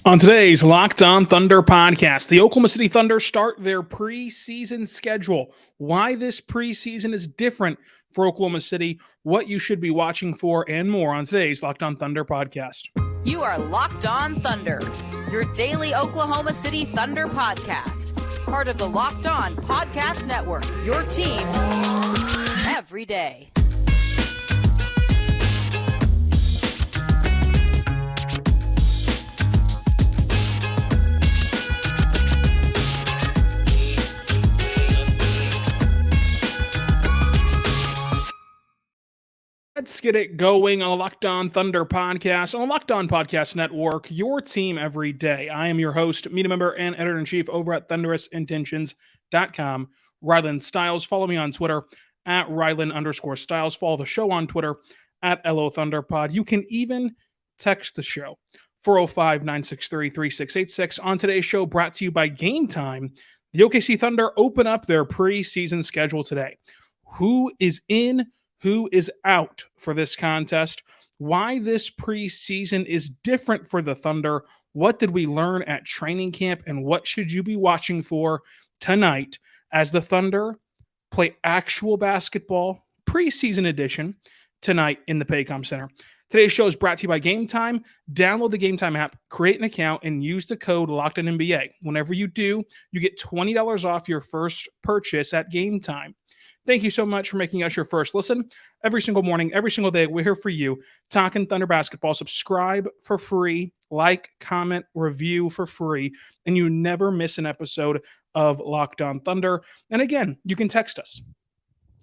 On today's Locked On Thunder podcast, the Oklahoma City Thunder start their preseason schedule. Why this preseason is different for Oklahoma City, what you should be watching for, and more on today's Locked On Thunder podcast. You are Locked On Thunder, your daily Oklahoma City Thunder podcast. Part of the Locked On Podcast Network, your team every day. Let's get it going on the Locked On Thunder podcast, on the Locked On Podcast Network, your team every day. I am your host, media member, and editor-in-chief over at thunderousintentions.com, Rylan Stiles. Follow me on Twitter at Rylan_Stiles. Follow the show on Twitter at LOThunderPod. You can even text the show, 405-963-3686. On today's show, brought to you by Game Time, the OKC Thunder open up their preseason schedule today. Who is in? Who is out for this contest? Why this preseason is different for the Thunder? What did we learn at training camp? And what should you be watching for tonight as the Thunder play actual basketball, preseason edition, tonight in the Paycom Center? Today's show is brought to you by Game Time. Download the Game Time app, create an account, and use the code LOCKEDONNBA. Whenever you do, you get $20 off your first purchase at Game Time. Thank you so much for making us your first listen. Every single morning, every single day, we're here for you, talking Thunder basketball. Subscribe for free, like, comment, review for free, and you never miss an episode of Locked On Thunder. And again, you can text us.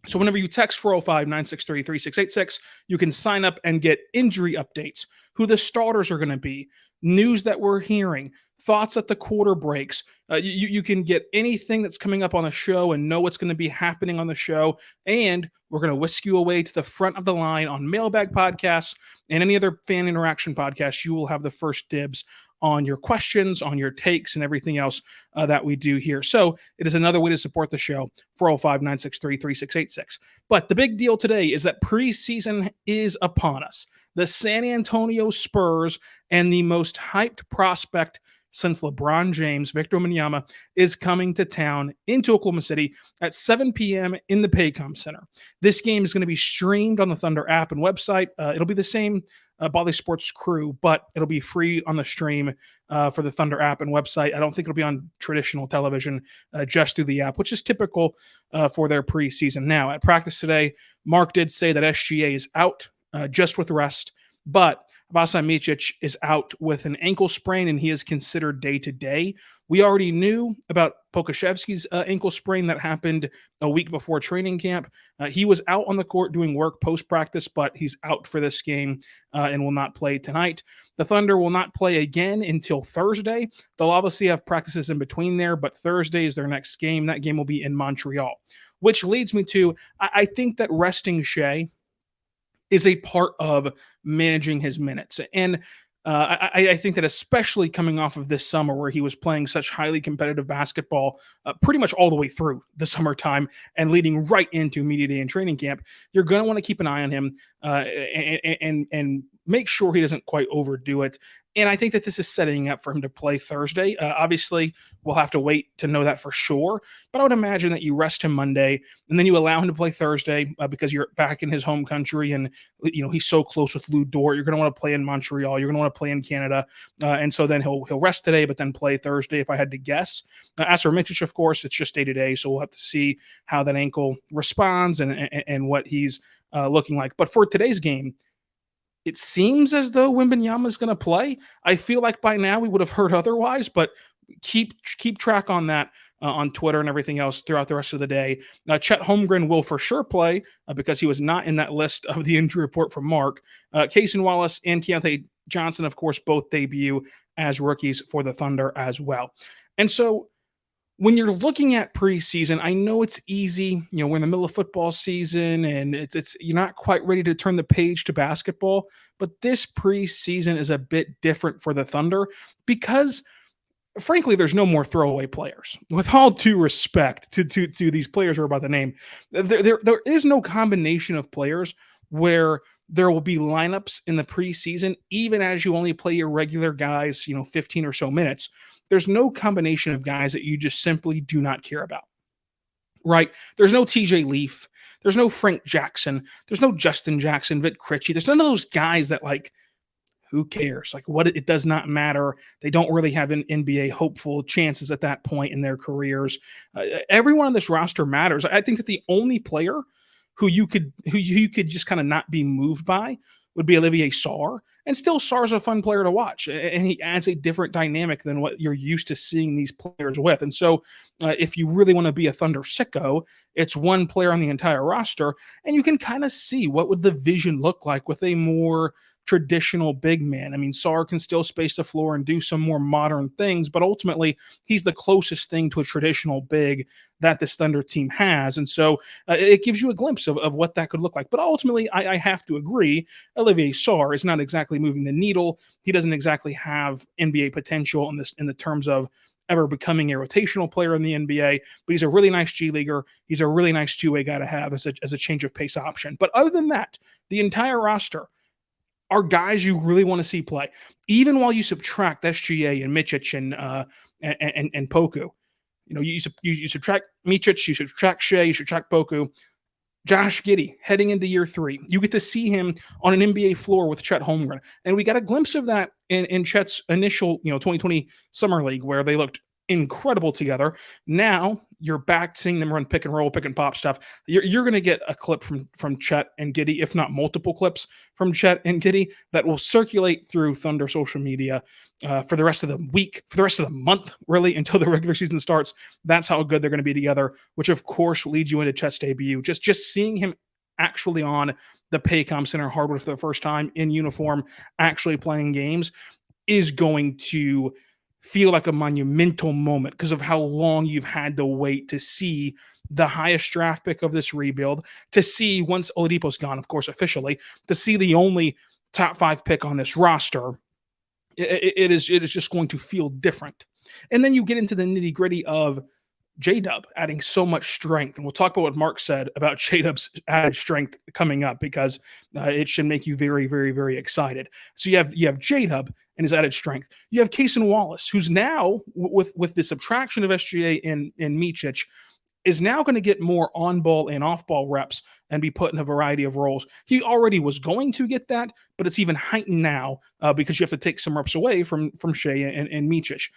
So whenever you text 405-963-3686, you can sign up and get injury updates, who the starters are going to be, news that we're hearing, thoughts at the quarter breaks. You can get anything that's coming up on the show and know what's going to be happening on the show. And we're going to whisk you away to the front of the line on Mailbag Podcasts and any other fan interaction podcasts. You will have the first dibs on your questions, on your takes, and everything else that we do here. So it is another way to support the show, 405-963-3686. But the big deal today is that preseason is upon us. The San Antonio Spurs and the most hyped prospect since LeBron James, Victor Wembanyama, is coming to town into Oklahoma City at 7 p.m. in the Paycom Center. This game is going to be streamed on the Thunder app and website. It'll be the same Bally Sports crew, but it'll be free on the stream for the Thunder app and website. I don't think it'll be on traditional television, just through the app, which is typical for their preseason. Now, at practice today, Mark did say that SGA is out just with rest, but Vasilije Micic is out with an ankle sprain, and he is considered day-to-day. We already knew about Pokashevsky's ankle sprain that happened a week before training camp. He was out on the court doing work post-practice, but he's out for this game and will not play tonight. The Thunder will not play again until Thursday. They'll obviously have practices in between there, but Thursday is their next game. That game will be in Montreal, which leads me to, I think that resting Shai is a part of managing his minutes. And I think that especially coming off of this summer where he was playing such highly competitive basketball pretty much all the way through the summertime and leading right into media day and training camp, you're going to want to keep an eye on him and make sure he doesn't quite overdo it. And I think that this is setting up for him to play Thursday. Obviously, we'll have to wait to know that for sure. But I would imagine that you rest him Monday and then you allow him to play Thursday because you're back in his home country and he's so close with Lou Dort. You're going to want to play in Montreal. You're going to want to play in Canada. And so then he'll rest today, but then play Thursday if I had to guess. As for Micic, of course, it's just day-to-day. So we'll have to see how that ankle responds and what he's looking like. But for today's game, it seems as though Wembanyama is going to play. I feel like by now we would have heard otherwise, but keep track on that on Twitter and everything else throughout the rest of the day. Chet Holmgren will for sure play because he was not in that list of the injury report from Mark. Cason Wallace and Keyontae Johnson, of course, both debut as rookies for the Thunder as well. And so when you're looking at preseason, I know it's easy. We're in the middle of football season and it's you're not quite ready to turn the page to basketball, but this preseason is a bit different for the Thunder because frankly, there's no more throwaway players. With all due respect to these players who are about to name, there is no combination of players where there will be lineups in the preseason, even as you only play your regular guys, 15 or so minutes. There's no combination of guys that you just simply do not care about, right? There's no TJ Leaf. There's no Frank Jackson. There's no Justin Jackson, Vic Krejci. There's none of those guys that, like, who cares? Like, what, it does not matter. They don't really have an NBA hopeful chances at that point in their careers. Everyone on this roster matters. I think that the only player who you could just kind of not be moved by would be Olivier Sarr. And still, Sarr's a fun player to watch, and he adds a different dynamic than what you're used to seeing these players with. And so if you really want to be a Thunder sicko, it's one player on the entire roster, and you can kind of see what would the vision look like with a more traditional big man. I mean, Sarr can still space the floor and do some more modern things, but ultimately he's the closest thing to a traditional big that this Thunder team has. And so it gives you a glimpse of what that could look like. But ultimately, I have to agree, Olivier Sarr is not exactly moving the needle. He doesn't exactly have NBA potential in the terms of ever becoming a rotational player in the NBA, but he's a really nice G leaguer. He's a really nice two-way guy to have as a change of pace option. But other than that, the entire roster are guys you really want to see play, even while you subtract SGA and Micic and Poku. You subtract Micic, you subtract Shai, you subtract Poku. Josh Giddey heading into year 3. You get to see him on an NBA floor with Chet Holmgren. And we got a glimpse of that in Chet's initial 2020 Summer League, where they looked incredible together. Now you're back seeing them run pick and roll, pick and pop stuff. You're going to get a clip from Chet and Giddey, if not multiple clips from Chet and Giddey, that will circulate through Thunder social media for the rest of the week, for the rest of the month, really, until the regular season starts. That's how good they're going to be together, which of course leads you into Chet's debut. Just seeing him actually on the Paycom Center hardwood for the first time in uniform, actually playing games, is going to feel like a monumental moment because of how long you've had to wait to see the highest draft pick of this rebuild, to see, once Oladipo's gone, of course, officially, to see the only top 5 pick on this roster. It is just going to feel different. And then you get into the nitty gritty of J-Dub adding so much strength. And we'll talk about what Mark said about J-Dub's added strength coming up, because it should make you very, very, very excited. So you have J-Dub and his added strength. You have Cason Wallace, who's now, with the subtraction of SGA and Micic, is now going to get more on-ball and off-ball reps and be put in a variety of roles. He already was going to get that, but it's even heightened now because you have to take some reps away from Shai and Micic.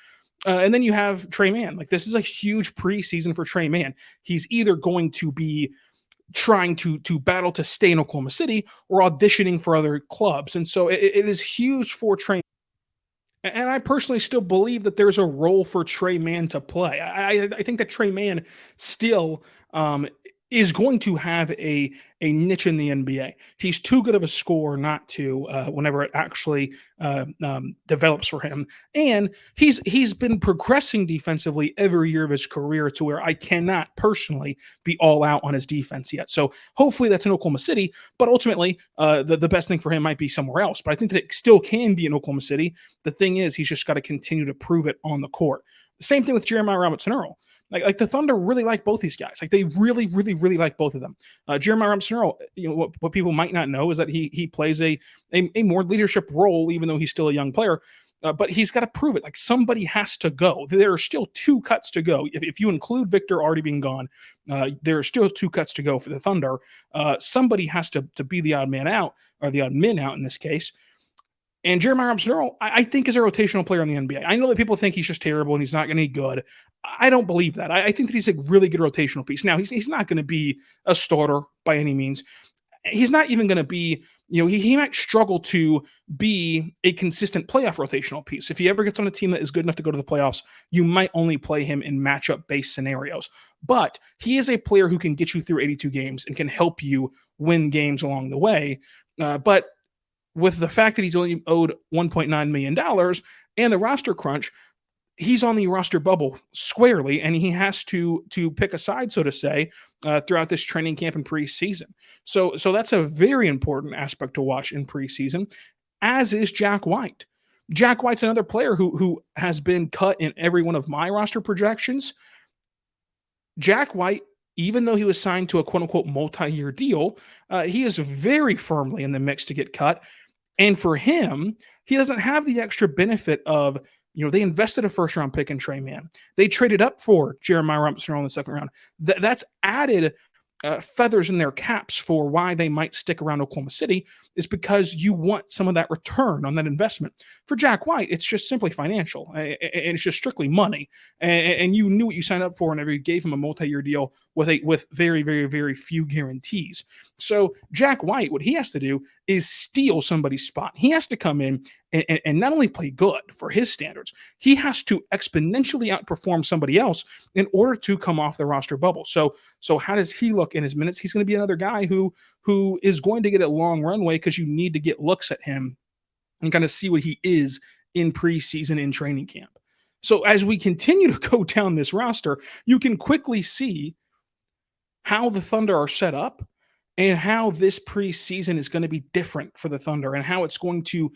And then you have Tre Mann. Like, this is a huge preseason for Tre Mann. He's either going to be trying to battle to stay in Oklahoma City or auditioning for other clubs. And so it is huge for Tre Mann. And I personally still believe that there's a role for Tre Mann to play. I think that Tre Mann still is going to have a niche in the NBA. He's too good of a scorer not to whenever it actually develops for him. And he's been progressing defensively every year of his career to where I cannot personally be all out on his defense yet. So hopefully that's in Oklahoma City, but ultimately the best thing for him might be somewhere else. But I think that it still can be in Oklahoma City. The thing is, he's just got to continue to prove it on the court. The same thing with Jeremiah Robinson-Earl. Like the Thunder really like both these guys. Like, they really, really, really like both of them. Jeremiah Robinson-Earl, what people might not know is that he plays a more leadership role, even though he's still a young player. But he's got to prove it. Like, somebody has to go. There are still 2 cuts to go. If you include Victor already being gone, there are still 2 cuts to go for the Thunder. Somebody has to be the odd man out, or the odd men out in this case. And Jeremiah Robinson-Earl, I think, is a rotational player in the NBA. I know that people think he's just terrible and he's not going to be good. I don't believe that. I think that he's a really good rotational piece. Now, he's not going to be a starter by any means. He's not even going to be, he might struggle to be a consistent playoff rotational piece. If he ever gets on a team that is good enough to go to the playoffs, you might only play him in matchup-based scenarios. But he is a player who can get you through 82 games and can help you win games along the way. But with the fact that he's only owed $1.9 million and the roster crunch, he's on the roster bubble squarely, and he has to pick a side, so to say, throughout this training camp and preseason. So that's a very important aspect to watch in preseason, as is Jack White. Jack White's another player who has been cut in every one of my roster projections. Jack White even though he was signed to a quote-unquote multi-year deal, he is very firmly in the mix to get cut. And for him, he doesn't have the extra benefit of, they invested a first-round pick in Tre Mann. They traded up for Jeremiah Robinson-Earl in the second round. That's added feathers in their caps for why they might stick around Oklahoma City, is because you want some of that return on that investment. For Jack White, it's just simply financial, and it's just strictly money. And you knew what you signed up for whenever you gave him a multi-year deal with very, very, very few guarantees. So Jack White, what he has to do is steal somebody's spot. He has to come in and not only play good for his standards, he has to exponentially outperform somebody else in order to come off the roster bubble. So how does he look in his minutes? He's going to be another guy who is going to get a long runway, because you need to get looks at him and kind of see what he is in preseason, in training camp. So as we continue to go down this roster, you can quickly see how the Thunder are set up and how this preseason is going to be different for the Thunder, and how it's going to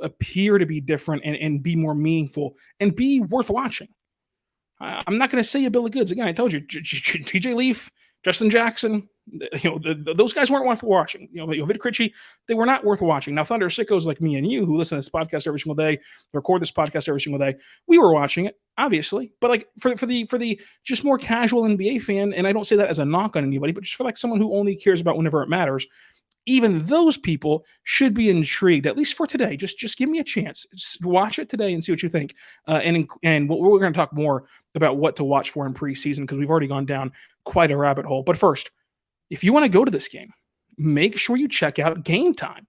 appear to be different and be more meaningful and be worth watching. I'm not going to say you bill of goods. Again, I told you, TJ Leaf, Justin Jackson, those guys weren't worth watching. Vit Krejci, they were not worth watching. Now, Thunder sickos like me and you, who listen to this podcast every single day, record this podcast every single day, we were watching it, obviously. But like for the just more casual NBA fan, and I don't say that as a knock on anybody, but just for like someone who only cares about whenever it matters, even those people should be intrigued, at least for today. Just give me a chance. Just watch it today and see what you think. And we're going to talk more about what to watch for in preseason, because we've already gone down quite a rabbit hole. But first, if you want to go to this game, make sure you check out Game Time,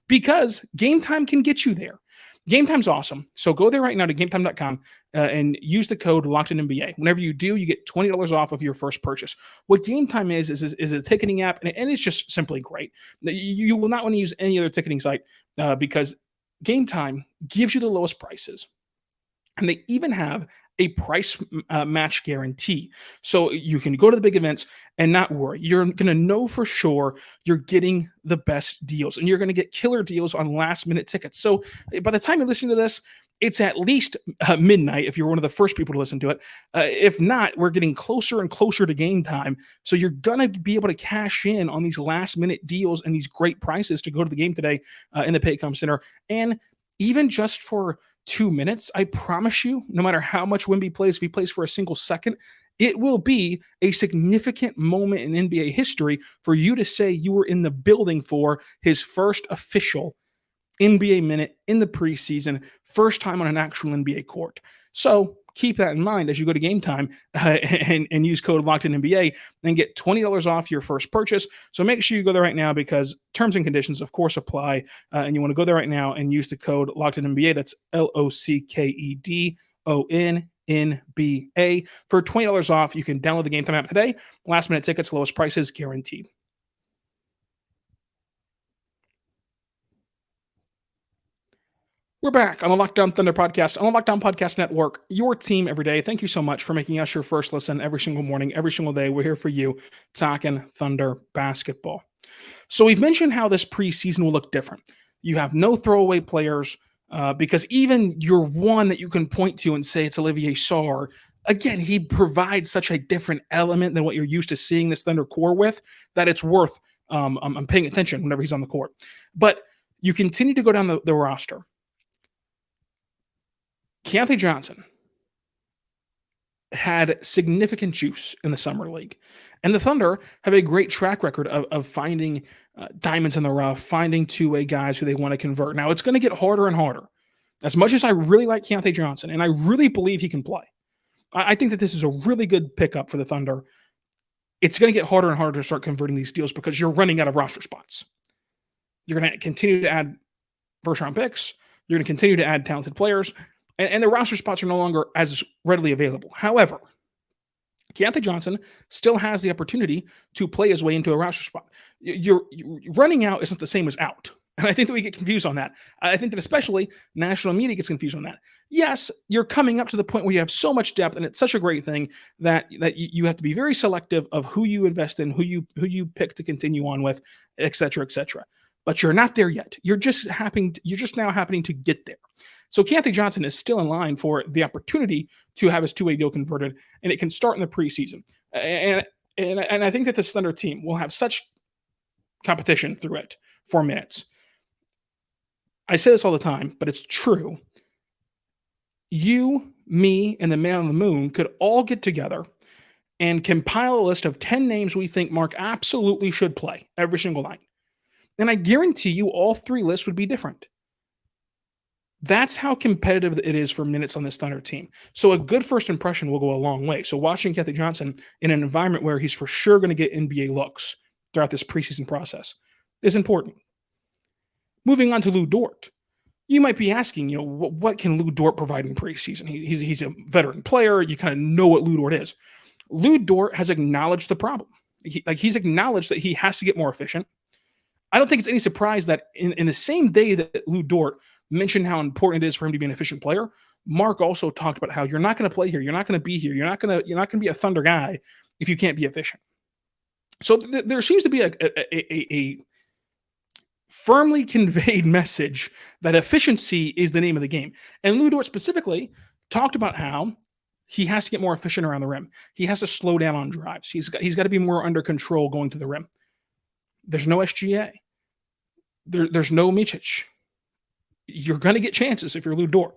because Game Time can get you there. Game Time's awesome. So go there right now to gametime.com and use the code LOCKEDONNBA. Whenever you do, you get $20 off of your first purchase. What Game Time is a ticketing app, and it's just simply great. You will not want to use any other ticketing site because Game Time gives you the lowest prices. And they even have a price match guarantee. So you can go to the big events and not worry. You're going to know for sure you're getting the best deals, and you're going to get killer deals on last minute tickets. So by the time you listen to this, it's at least midnight if you're one of the first people to listen to it. If not, we're getting closer and closer to game time. So you're going to be able to cash in on these last minute deals and these great prices to go to the game today in the Paycom Center. And even just for 2 minutes, I promise you, no matter how much Wemby plays, if he plays for a single second, it will be a significant moment in NBA history for you to say you were in the building for his first official NBA minute in the preseason, first time on an actual NBA court. So keep that in mind as you go to Game Time and use code LOCKEDONNBA and get $20 off your first purchase. So make sure you go there right now, because terms and conditions, of course, apply. And you want to go there right now and use the code LOCKEDONNBA. That's LOCKEDONNBA for $20 off. You can download the Game Time app today. Last minute tickets, lowest prices guaranteed. We're back on the Locked On Thunder podcast, on the Locked On Podcast Network, your team every day. Thank you so much for making us your first listen every single morning, every single day. We're here for you, talking Thunder basketball. So we've mentioned how this preseason will look different. You have no throwaway players because even your one that you can point to and say it's Olivier Sarr, again, he provides such a different element than what you're used to seeing this Thunder core with, that it's worth I'm paying attention whenever he's on the court. But you continue to go down the roster. Keyontae Johnson had significant juice in the summer league, and the Thunder have a great track record of finding diamonds in the rough, finding two-way guys who they want to convert. Now, it's going to get harder and harder. As much as I really like Keyontae Johnson, and I really believe he can play, I think that this is a really good pickup for the Thunder. It's going to get harder and harder to start converting these deals because you're running out of roster spots. You're going to continue to add first-round picks. You're going to continue to add talented players. And the roster spots are no longer as readily available. However, Keyontae Johnson still has the opportunity to play his way into a roster spot. You're running out isn't the same as out. And I think that we get confused on that. I think that especially national media gets confused on that. Yes, you're coming up to the point where you have so much depth, and it's such a great thing that you have to be very selective of who you invest in, who you pick to continue on with, et cetera, et cetera. But you're not there yet. You're just now happening to get there. So Keyontae Johnson is still in line for the opportunity to have his two-way deal converted, and it can start in the preseason. And And I think that this Thunder team will have such competition through it for minutes. I say this all the time, but it's true. You, me, and the man on the moon could all get together and compile a list of 10 names we think Mark absolutely should play every single night. And I guarantee you all 3 lists would be different. That's how competitive it is for minutes on this Thunder team. So a good first impression will go a long way. So watching Keyontae Johnson in an environment where he's for sure going to get NBA looks throughout this preseason process is important. Moving on to Lu Dort. You might be asking, what can Lu Dort provide in preseason? He's a veteran player. You kind of know what Lu Dort is. Lu Dort has acknowledged the problem. He's acknowledged that he has to get more efficient. I don't think it's any surprise that in the same day that Lu Dort mentioned how important it is for him to be an efficient player, Mark also talked about how you're not going to play here, you're not going to be here, you're not going to be a Thunder guy if you can't be efficient. So there seems to be a firmly conveyed message that efficiency is the name of the game. And Lu Dort specifically talked about how he has to get more efficient around the rim. He has to slow down on drives. He's got to be more under control going to the rim. There's no SGA. There's no Micic. You're going to get chances if you're Lu Dort.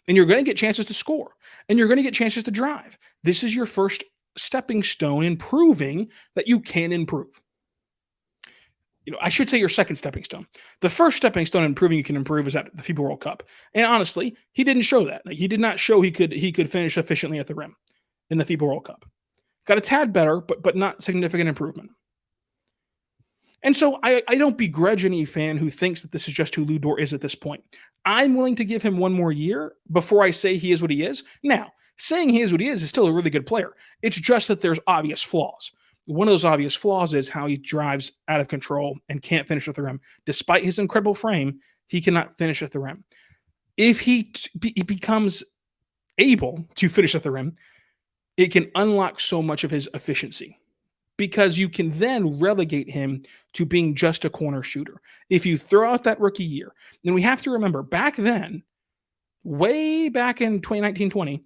And you're going to get chances to score. And you're going to get chances to drive. This is your first stepping stone in proving that you can improve. I should say your second stepping stone. The first stepping stone in proving you can improve is at the FIBA World Cup. And honestly, he didn't show that. He did not show he could finish efficiently at the rim in the FIBA World Cup. Got a tad better, but not significant improvement. And so I don't begrudge any fan who thinks that this is just who Lu Dort is at this point. I'm willing to give him one more year before I say he is what he is. Now, saying he is what he is still a really good player. It's just that there's obvious flaws. One of those obvious flaws is how he drives out of control and can't finish at the rim. Despite his incredible frame, he cannot finish at the rim. If he becomes able to finish at the rim, it can unlock so much of his efficiency, because you can then relegate him to being just a corner shooter. If you throw out that rookie year, then we have to remember back then, way back in 2019-20,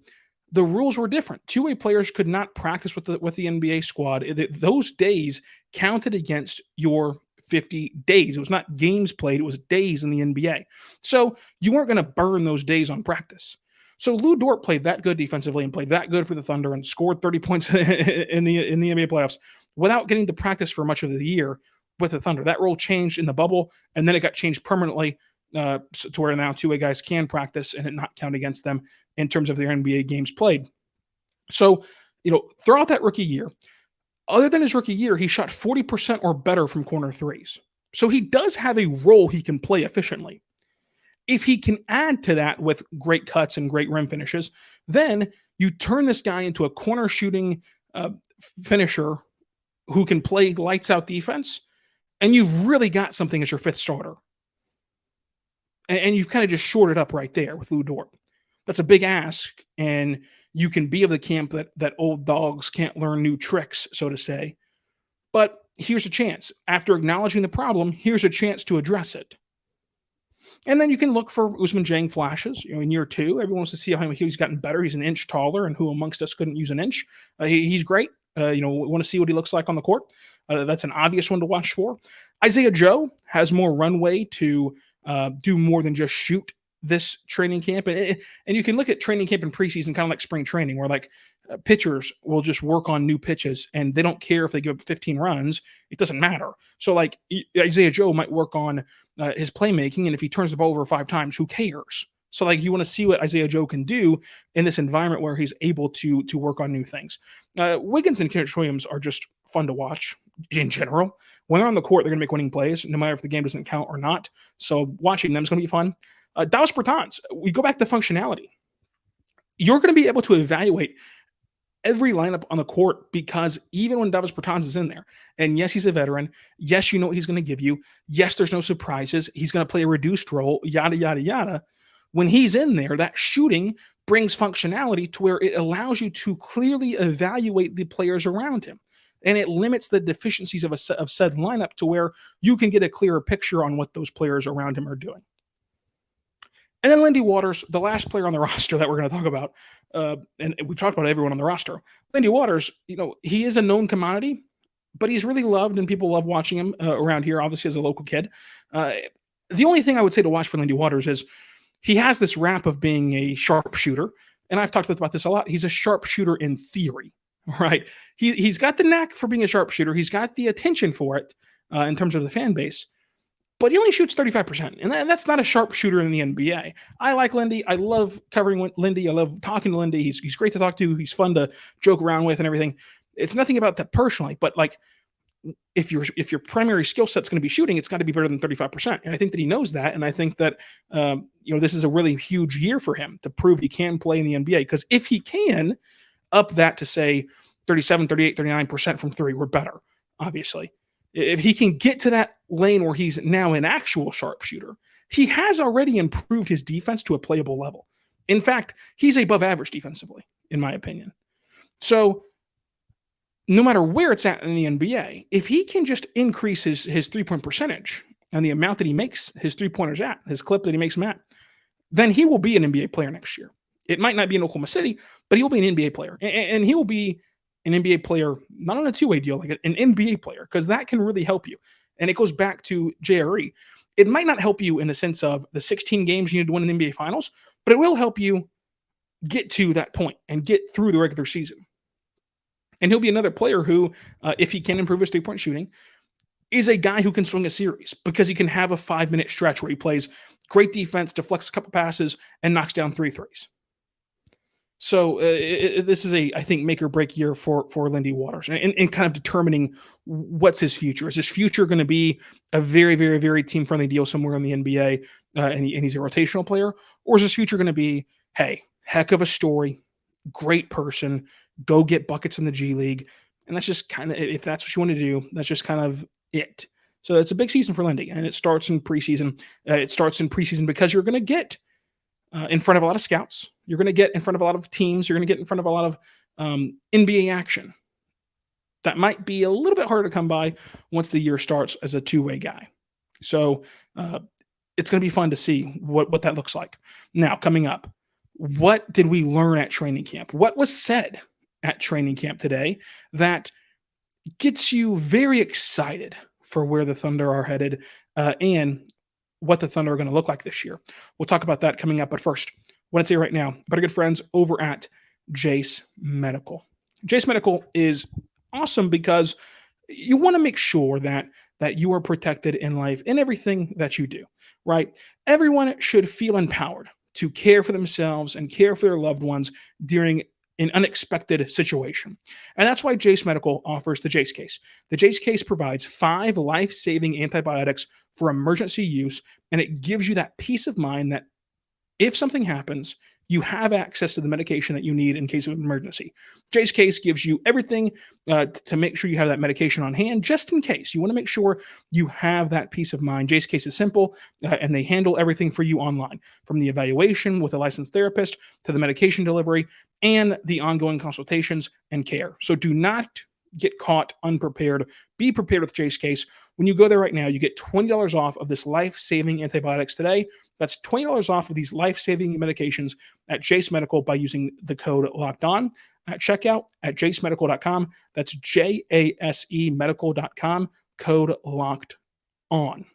the rules were different. Two-way players could not practice with the NBA squad. Those days counted against your 50 days. It was not games played. It was days in the NBA. So you weren't going to burn those days on practice. So Lu Dort played that good defensively and played that good for the Thunder and scored 30 points in the NBA playoffs without getting to practice for much of the year with the Thunder. That rule changed in the bubble, and then it got changed permanently to where now two-way guys can practice and it not count against them in terms of their NBA games played. So, throughout that rookie year, other than his rookie year, he shot 40% or better from corner threes. So he does have a role he can play efficiently. If he can add to that with great cuts and great rim finishes, then you turn this guy into a corner shooting finisher who can play lights out defense, and you've really got something as your fifth starter. And you've kind of just shorted up right there with Lu Dort. That's a big ask, and you can be of the camp that old dogs can't learn new tricks, so to say. But here's a chance. After acknowledging the problem, here's a chance to address it. And then you can look for Ousmane Dieng flashes. In year two, everyone wants to see how he's gotten better. He's an inch taller, and who amongst us couldn't use an inch? He's great. We want to see what he looks like on the court. That's an obvious one to watch for. Isaiah Joe has more runway to do more than just shoot this training camp. And you can look at training camp and preseason kind of like spring training, where pitchers will just work on new pitches and they don't care if they give up 15 runs. It doesn't matter. So Isaiah Joe might work on his playmaking, and if he turns the ball over 5 times, who cares? So you want to see what Isaiah Joe can do in this environment where he's able to work on new things. Wiggins and Kenrich Williams are just fun to watch in general. When they're on the court, they're going to make winning plays, no matter if the game doesn't count or not. So watching them is going to be fun. Davis Bertans, we go back to functionality. You're going to be able to evaluate every lineup on the court, because even when Davis Bertans is in there, and yes, he's a veteran, yes, you know what he's going to give you, yes, there's no surprises, he's going to play a reduced role, yada, yada, yada. When he's in there, that shooting brings functionality to where it allows you to clearly evaluate the players around him. And it limits the deficiencies of said lineup to where you can get a clearer picture on what those players around him are doing. And then Lindy Waters, the last player on the roster that we're going to talk about, and we've talked about everyone on the roster. Lindy Waters, he is a known commodity, but he's really loved and people love watching him around here, obviously as a local kid. The only thing I would say to watch for Lindy Waters is he has this rap of being a sharpshooter, and I've talked about this a lot. He's a sharpshooter in theory, right? He's got the knack for being a sharpshooter. He's got the attention for it in terms of the fan base, but he only shoots 35%, and that's not a sharpshooter in the NBA. I like Lindy. I love covering Lindy. I love talking to Lindy. He's great to talk to. He's fun to joke around with and everything. It's nothing about that personally, but like if your primary skill set's going to be shooting, it's got to be better than 35%. And I think that he knows that. And I think that this is a really huge year for him to prove he can play in the NBA. Because if he can up that to say 37, 38, 39% from three, we're better, obviously. If he can get to that lane where he's now an actual sharpshooter, he has already improved his defense to a playable level. In fact, he's above average defensively, in my opinion. So no matter where it's at in the NBA, if he can just increase his three-point percentage and the amount that he makes his three-pointers at, his clip that he makes them at, then he will be an NBA player next year. It might not be in Oklahoma City, but he will be an NBA player. And he will be an NBA player, not on a two-way deal, like an NBA player, because that can really help you. And it goes back to JRE. It might not help you in the sense of the 16 games you need to win in the NBA Finals, but it will help you get to that point and get through the regular season. And he'll be another player who, if he can improve his three-point shooting, is a guy who can swing a series because he can have a 5-minute stretch where he plays great defense, deflects a couple passes, and knocks down 3 threes. So this is I think, make or break year for Lindy Waters and kind of determining what's his future. Is his future going to be a very, very, very team-friendly deal somewhere in the NBA and he's a rotational player? Or is his future going to be, hey, heck of a story, great person, go get buckets in the G League? And that's just kind of, if that's what you want to do, that's just kind of it. So it's a big season for Lindy, and it starts in preseason. It starts in preseason because you're going to get in front of a lot of scouts. You're going to get in front of a lot of teams. You're going to get in front of a lot of NBA action. That might be a little bit harder to come by once the year starts as a two-way guy. So it's going to be fun to see what that looks like. Now, coming up, what did we learn at training camp? What was said at training camp today that gets you very excited for where the Thunder are headed and what the Thunder are going to look like this year? We'll talk about that coming up. But first, I want to say right now about our good friends over at Jase Medical. Jase Medical is awesome because you want to make sure that you are protected in life in everything that you do, right? Everyone should feel empowered to care for themselves and care for their loved ones during an unexpected situation. And that's why Jase Medical offers the Jase case. The Jase case provides 5 life-saving antibiotics for emergency use, and it gives you that peace of mind that if something happens, you have access to the medication that you need in case of an emergency. Jase case gives you everything to make sure you have that medication on hand just in case. You want to make sure you have that peace of mind. Jase case is simple, and they handle everything for you online, from the evaluation with a licensed therapist to the medication delivery and the ongoing consultations and care. So do not get caught unprepared. Be prepared with Jase case. When you go there right now, you get $20 off of this life-saving antibiotics today. That's $20 off of these life-saving medications at Jase Medical by using the code LOCKEDON at checkout at jasemedical.com. That's JASE medical.com, code LOCKEDON.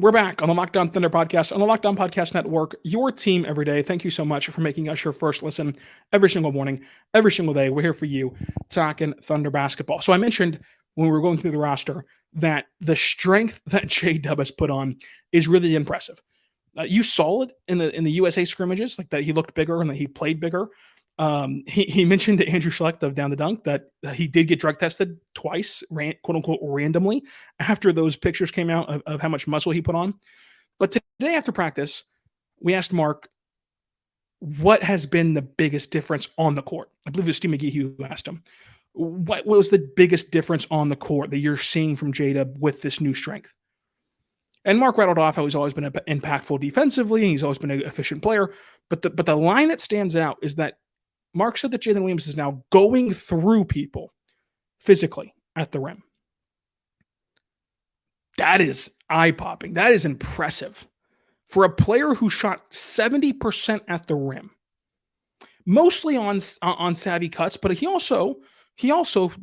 We're back on the Locked On Thunder podcast, on the Locked On Podcast Network, your team every day. Thank you so much for making us your first listen every single morning, every single day. We're here for you, talking Thunder basketball. So I mentioned when we were going through the roster that the strength that J-Dub has put on is really impressive. You saw it in the USA scrimmages, like that he looked bigger and that he played bigger. He mentioned to Andrew Schlecht of Down the Dunk that he did get drug tested twice, quote unquote, randomly after those pictures came out of how much muscle he put on. But today after practice, we asked Mark what has been the biggest difference on the court. I believe it was Steve McGee who asked him. What was the biggest difference on the court that you're seeing from J-Dub with this new strength? And Mark rattled off how he's always been impactful defensively, and he's always been an efficient player. But the line that stands out is that Mark said that Jaylen Williams is now going through people physically at the rim. That is eye-popping. That is impressive. For a player who shot 70% at the rim, mostly on savvy cuts, but he also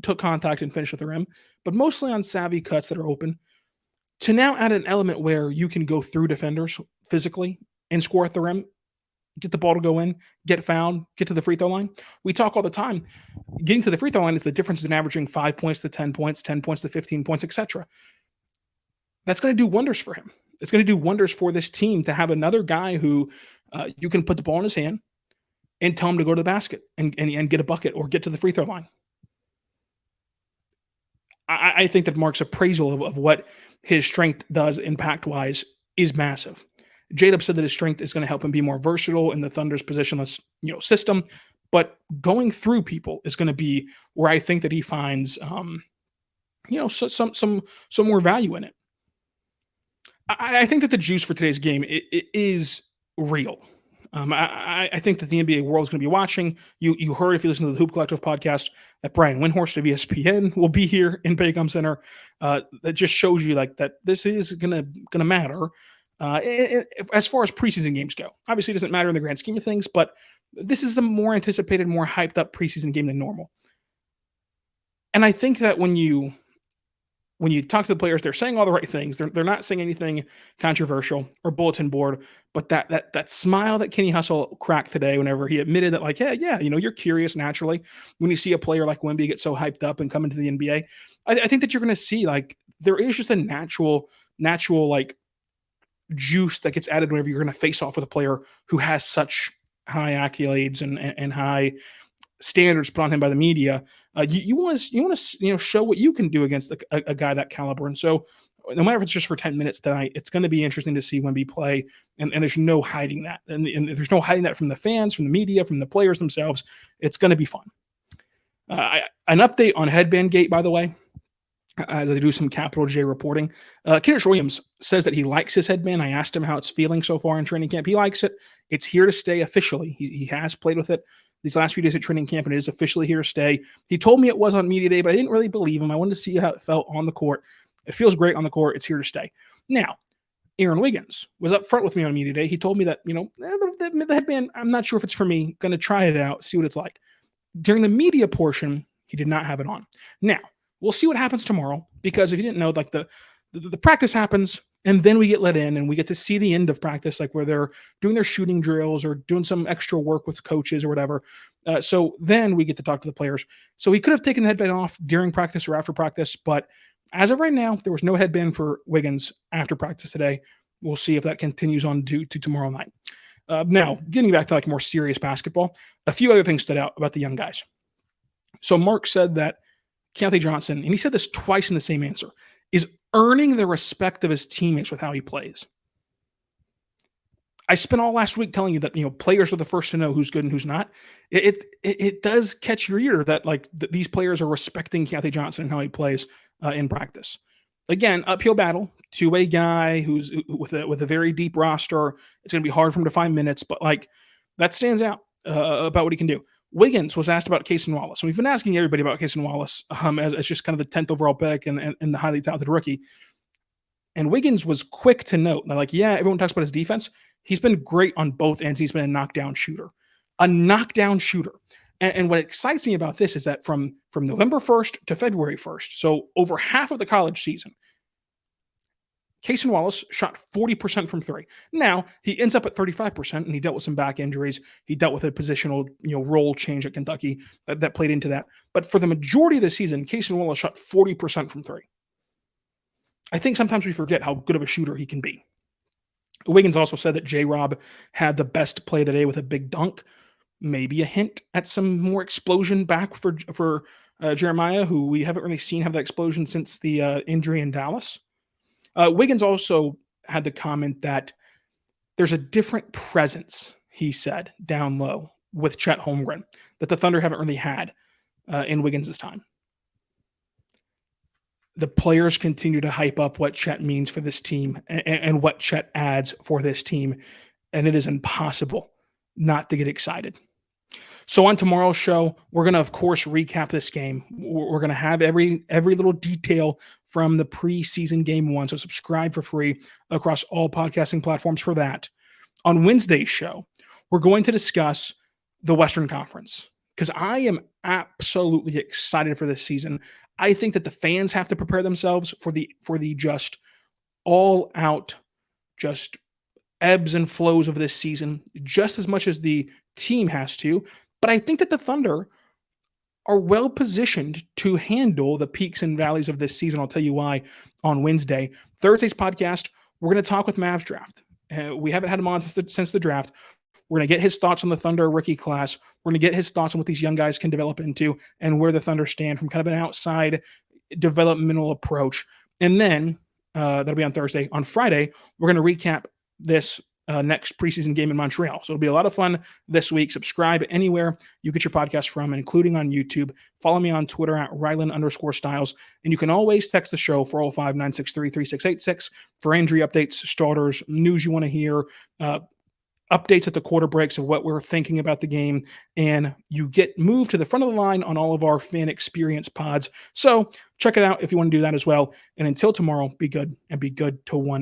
took contact and finished at the rim, but mostly on savvy cuts that are open, to now add an element where you can go through defenders physically and score at the rim, get the ball to go in, get fouled, get to the free throw line. We talk all the time. Getting to the free throw line is the difference in averaging 5 points to 10 points, 10 points to 15 points, etc. That's going to do wonders for him. It's going to do wonders for this team to have another guy who you can put the ball in his hand and tell him to go to the basket and get a bucket or get to the free throw line. I think that Mark's appraisal of what his strength does impact-wise is massive. J-Dub said that his strength is going to help him be more versatile in the Thunder's positionless, system, but going through people is going to be where I think that he finds, some more value in it. I think that the juice for today's game it is real. I think that the NBA world is going to be watching. You heard, if you listen to the Hoop Collective podcast, that Brian Windhorst of ESPN will be here in Paycom Center. That just shows you that this is gonna matter. As far as preseason games go, obviously it doesn't matter in the grand scheme of things, but this is a more anticipated, more hyped up preseason game than normal. And I think that when you talk to the players, they're saying all the right things. They're not saying anything controversial or bulletin board, but that smile that Kenny Hustle cracked today whenever he admitted that, yeah, you're curious naturally when you see a player like Wemby get so hyped up and come into the NBA. I think that you're going to see there is just a natural juice that gets added whenever you're going to face off with a player who has such high accolades and high standards put on him by the media. You want to show what you can do against a guy that caliber. And so no matter if it's just for 10 minutes tonight, it's going to be interesting to see Wemby play. And there's no hiding that. And there's no hiding that from the fans, from the media, from the players themselves. It's going to be fun. An update on HeadBand Gate, by the way, as I do some capital J reporting. Jalen Williams says that he likes his headband. I asked him how it's feeling so far in training camp. He likes it. It's here to stay officially. He has played with it these last few days at training camp, and it is officially here to stay. He told me it was on media day, but I didn't really believe him. I wanted to see how it felt on the court. It feels great on the court. It's here to stay. Now, Aaron Wiggins was up front with me on media day. He told me that, the headband, I'm not sure if it's for me. Going to try it out, see what it's like. During the media portion, he did not have it on. Now, we'll see what happens tomorrow, because if you didn't know, the practice happens, and then we get let in and we get to see the end of practice, where they're doing their shooting drills or doing some extra work with coaches or whatever. So then we get to talk to the players. So he could have taken the headband off during practice or after practice, but as of right now, there was no headband for Wiggins after practice today. We'll see if that continues on to tomorrow night. Now, getting back to more serious basketball, a few other things stood out about the young guys. So Mark said that Keyontae Johnson, and he said this twice in the same answer, is earning the respect of his teammates with how he plays. I spent all last week telling you that players are the first to know who's good and who's not. It does catch your ear that these players are respecting Keyontae Johnson and how he plays in practice. Again, uphill battle, two-way guy who's with a very deep roster. It's going to be hard for him to find minutes, but that stands out about what he can do. Wiggins was asked about Cason Wallace. And we've been asking everybody about Cason Wallace as just kind of the 10th overall pick and the highly talented rookie. And Wiggins was quick to note that, everyone talks about his defense. He's been great on both ends. He's been a knockdown shooter. And what excites me about this is that from November 1st to February 1st, so over half of the college season, Cason Wallace shot 40% from three. Now, he ends up at 35%, and he dealt with some back injuries. He dealt with a positional role change at Kentucky that played into that. But for the majority of the season, Cason Wallace shot 40% from three. I think sometimes we forget how good of a shooter he can be. Wiggins also said that J-Rob had the best play of the day with a big dunk. Maybe a hint at some more explosion back for Jeremiah, who we haven't really seen have that explosion since the injury in Dallas. Wiggins also had the comment that there's a different presence, he said, down low with Chet Holmgren that the Thunder haven't really had in Wiggins' time. The players continue to hype up what Chet means for this team and what Chet adds for this team, and it is impossible not to get excited. So on tomorrow's show, we're going to, of course, recap this game. We're going to have every little detail from the preseason game 1. So subscribe for free across all podcasting platforms for that. On Wednesday's show, we're going to discuss the Western Conference because I am absolutely excited for this season. I think that the fans have to prepare themselves for the just all out, just ebbs and flows of this season, just as much as the team has to. But I think that the Thunder are well positioned to handle the peaks and valleys of this season. I'll tell you why on Wednesday. Thursday's podcast, we're going to talk with Mavs draft. We haven't had him on since the draft. We're going to get his thoughts on the Thunder rookie class. We're going to get his thoughts on what these young guys can develop into and where the Thunder stand from kind of an outside developmental approach. And then that'll be on Thursday. On Friday, we're going to recap this next preseason game in Montreal. So it'll be a lot of fun this week. Subscribe anywhere you get your podcast from, including on YouTube. Follow me on Twitter at Rylan_Styles. And you can always text the show 405-963-3686 for injury updates, starters, news you want to hear, updates at the quarter breaks of what we're thinking about the game, and you get moved to the front of the line on all of our fan experience pods. So check it out if you want to do that as well. And until tomorrow, be good and be good to one